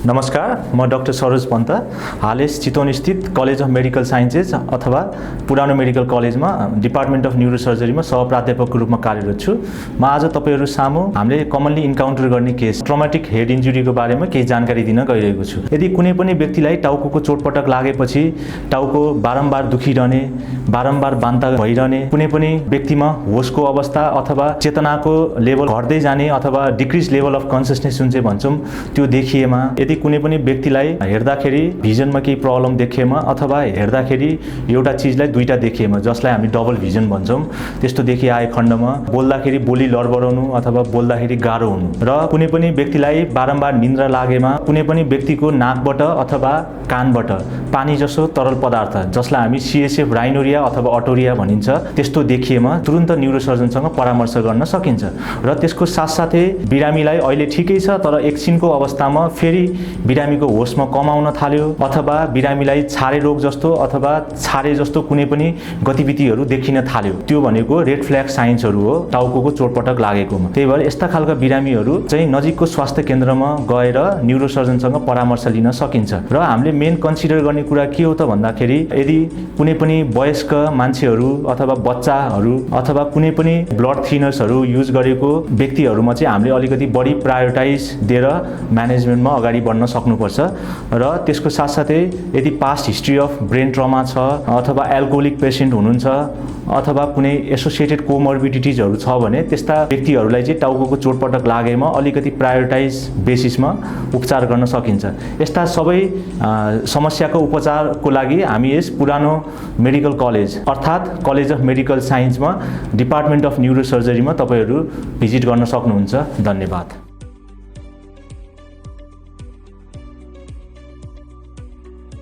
नमस्कार, म डाक्टर सरोज पन्त हालै चितवन स्थित कलेज अफ मेडिकल साइन्सेस अथवा पुरानो मेडिकल कलेजमा डिपार्टमेन्ट अफ न्युरोसर्जरीमा सहप्राध्यापकको रूपमा कार्यरत छु। म आज तपाईहरु सामु हामीले कमनली इन्काउन्टर गर्ने केस ट्रमाटिक हेड इन्जुरीको बारेमा केही जानकारी दिन गइरहेको छु। यदि कुनै पनि व्यक्तिलाई टाउकोको चोटपटक लागेपछि टाउको बारम्बार दुखिरहने, बारम्बार बान्ता भइरहने, कुनै पनि व्यक्तिमा होसको अवस्था अथवा चेतनाको लेभल घट्दै जाने अथवा डिक्रिज लेभल अफ कन्सियसनेस जुन चाहिँ भन्छौं त्यो देखिएमा, यदि कुनै पनि व्यक्तिलाई हेर्दाखेरि भिजनमा केही प्रब्लम देखिएमा अथवा हेर्दाखेरि एउटा चीजलाई दुईटा देखिएमा जसलाई हामी डबल भिजन भन्छौं, त्यस्तो देखिआए खण्डमा बोल्दाखेरि बोली लडबडाउनु अथवा बोल्दाखेरि गाह्रो हुनु र कुनै पनि व्यक्तिलाई बारम्बार निन्द्रा लागेमा, कुनै पनि व्यक्तिको नाकबाट अथवा कानबाट पानी जसो तरल पदार्थ जसलाई हामी सीएसएफ राइनोरिया अथवा अटोरिया भनिन्छ त्यस्तो देखिएमा तुरुन्त न्युरोसर्जनसँग परामर्श गर्न सकिन्छ र त्यसको साथसाथै बिरामीलाई अहिले ठिकै छ तर एकछिनको अवस्थामा फेरि बिरामीको होसमा कम आउन थाल्यो अथवा बिरामीलाई छारे रोग जस्तो अथवा छारे जस्तो कुनै पनि गतिविधिहरू देखिन थाल्यो, त्यो भनेको रेड फ्ल्याग साइन्सहरू हो टाउकोको चोटपटक लागेकोमा। त्यही भएर यस्ता खालका बिरामीहरू चाहिँ नजिकको स्वास्थ्य केन्द्रमा गएर न्युरोसर्जनसँग परामर्श लिन सकिन्छ र हामीले मेन कन्सिडर गर्ने कुरा के हो त भन्दाखेरि यदि कुनै पनि वयस्क मान्छेहरू अथवा बच्चाहरू अथवा कुनै पनि ब्लड थिनर्सहरू युज गरेको व्यक्तिहरूमा चाहिँ हामीले अलिकति बढी प्रायोरिटाइज दिएर म्यानेजमेन्टमा अगाडि बढ्न सक्नुपर्छ र त्यसको साथसाथै यदि past history of brain trauma छ अथवा एल्कोहोलिक पेसेन्ट हुनुहुन्छ अथवा कुनै एसोसिएटेड कोमोर्बिडिटिजहरू छ भने त्यस्ता व्यक्तिहरूलाई चाहिँ टाउकोको चोटपटक लागेमा अलिकति प्रायोरिटाइज बेसिसमा उपचार गर्न सकिन्छ। यस्ता सबै समस्याको उपचारको लागि हामी यस पुरानो मेडिकल कलेज अर्थात् कलेज अफ मेडिकल साइन्समा डिपार्टमेन्ट अफ न्युरोसर्जरीमा तपाईहरु भिजिट गर्न सक्नुहुन्छ। धन्यवाद।